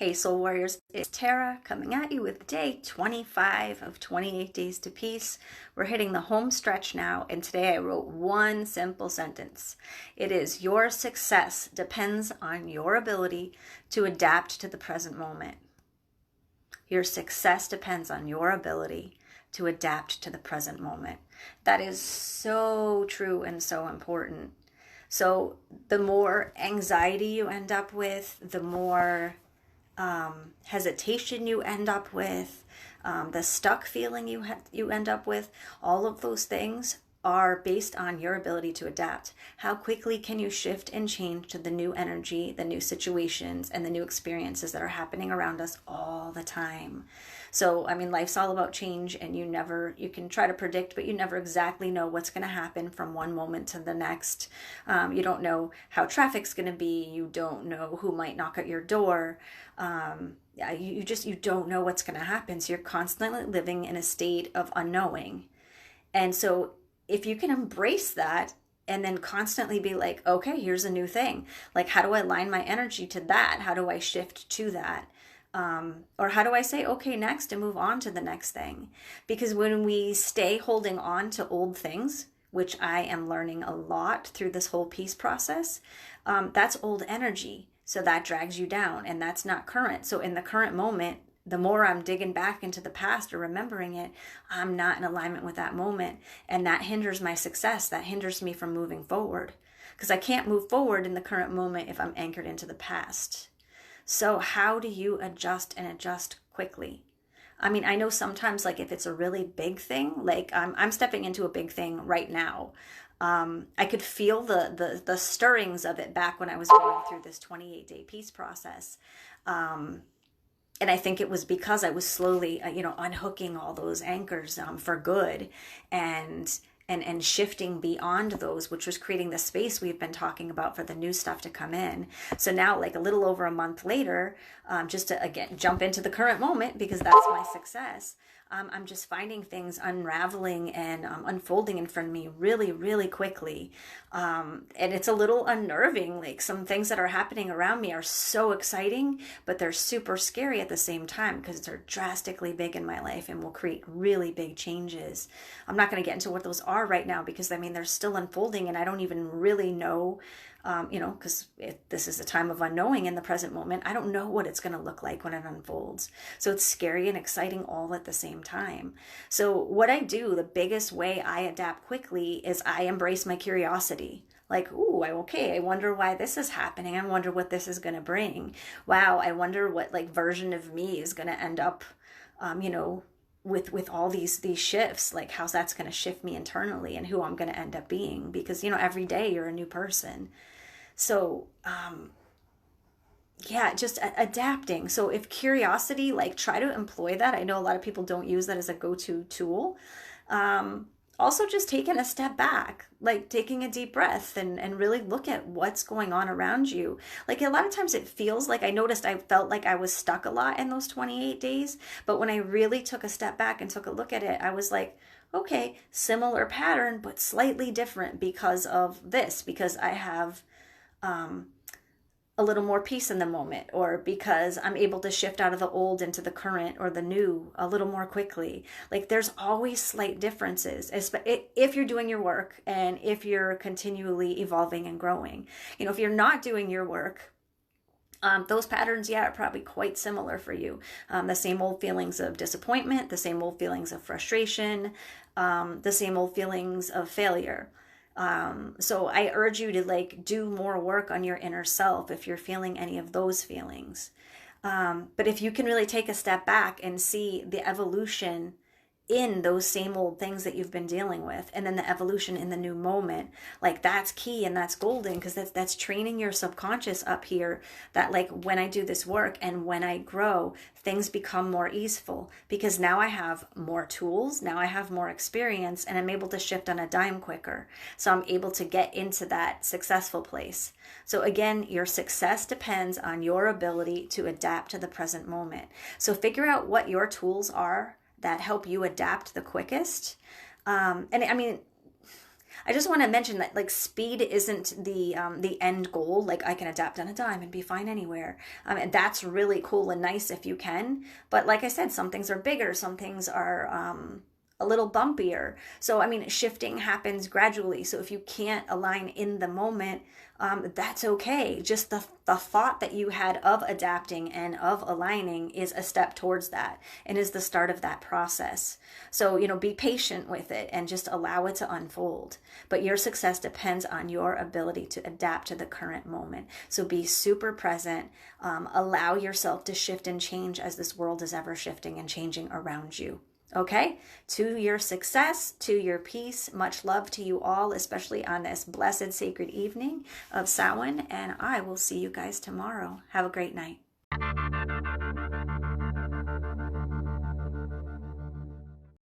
Hey Soul Warriors, it's Tara coming at you with day 25 of 28 Days to Peace. We're hitting the home stretch now, and today I wrote one simple sentence. It is, your success depends on your ability to adapt to the present moment. Your success depends on your ability to adapt to the present moment. That is so true and so important. So the more anxiety you end up with, the more hesitation you end up with, the stuck feeling you end up with, all of those things are based on your ability to adapt. How quickly can you shift and change to the new energy, the new situations, and the new experiences that are happening around us all the time? So, I mean, life's all about change, and you can try to predict, but you never exactly know what's going to happen from one moment to the next. You don't know how traffic's going to be. You don't know who might knock at your door. You don't know what's going to happen. So you're constantly living in a state of unknowing. And so if you can embrace that and then constantly be like, okay, here's a new thing. Like, how do I align my energy to that? How do I shift to that? Or how do I say, okay, next, and move on to the next thing? Because when we stay holding on to old things, which I am learning a lot through this whole peace process, that's old energy. So that drags you down, and that's not current. So in the current moment, the more I'm digging back into the past or remembering it, I'm not in alignment with that moment. And that hinders my success. That hinders me from moving forward. Because I can't move forward in the current moment if I'm anchored into the past. So how do you adjust and adjust quickly? I mean, I know sometimes, like, if it's a really big thing, like I'm stepping into a big thing right now. I could feel the stirrings of it back when I was going through this 28-day peace process. And I think it was because I was slowly, unhooking all those anchors for good, and shifting beyond those, which was creating the space we've been talking about for the new stuff to come in. So now, like a little over a month later, just to again jump into the current moment, because that's my success. I'm just finding things unraveling and unfolding in front of me really, really quickly. And it's a little unnerving. Like, some things that are happening around me are so exciting, but they're super scary at the same time because they're drastically big in my life and will create really big changes. I'm not going to get into what those are right now because, I mean, they're still unfolding and I don't even really know. Because this is a time of unknowing in the present moment. I don't know what it's going to look like when it unfolds. So it's scary and exciting all at the same time. So what I do, the biggest way I adapt quickly is I embrace my curiosity. Like, ooh, okay, I wonder why this is happening. I wonder what this is going to bring. Wow, I wonder what like version of me is going to end up, with all these shifts. Like, how's that's going to shift me internally and who I'm going to end up being, because every day you're a new person. So just adapting. So if curiosity, like, try to employ that. I know a lot of people don't use that as a go-to tool. Also, just taking a step back, like taking a deep breath and really look at what's going on around you. Like, a lot of times it feels like, I felt like I was stuck a lot in those 28 days. But when I really took a step back and took a look at it, I was like, okay, similar pattern, but slightly different because of this, because I have a little more peace in the moment, or because I'm able to shift out of the old into the current or the new a little more quickly. Like, there's always slight differences if you're doing your work and if you're continually evolving and growing. If you're not doing your work, those patterns, are probably quite similar for you. The same old feelings of disappointment, the same old feelings of frustration, the same old feelings of failure. So I urge you to do more work on your inner self if you're feeling any of those feelings. But if you can really take a step back and see the evolution in those same old things that you've been dealing with, and then the evolution in the new moment, like, that's key and that's golden, because that's training your subconscious up here that, like, when I do this work and when I grow, things become more easeful, because now I have more tools, now I have more experience, and I'm able to shift on a dime quicker. So I'm able to get into that successful place. So again, your success depends on your ability to adapt to the present moment. So figure out what your tools are that help you adapt the quickest. And I mean, I just want to mention that like speed isn't the end goal. Like I can adapt on a dime and be fine anywhere. And that's really cool and nice if you can. But like I said, some things are bigger, some things are a little bumpier. So I mean, shifting happens gradually. So if you can't align in the moment, that's okay. Just the thought that you had of adapting and of aligning is a step towards that and is the start of that process. So, be patient with it and just allow it to unfold. But your success depends on your ability to adapt to the current moment. So be super present. Allow yourself to shift and change as this world is ever shifting and changing around you. Okay, to your success, to your peace, much love to you all, especially on this blessed sacred evening of Samhain, and I will see you guys tomorrow. Have a great night.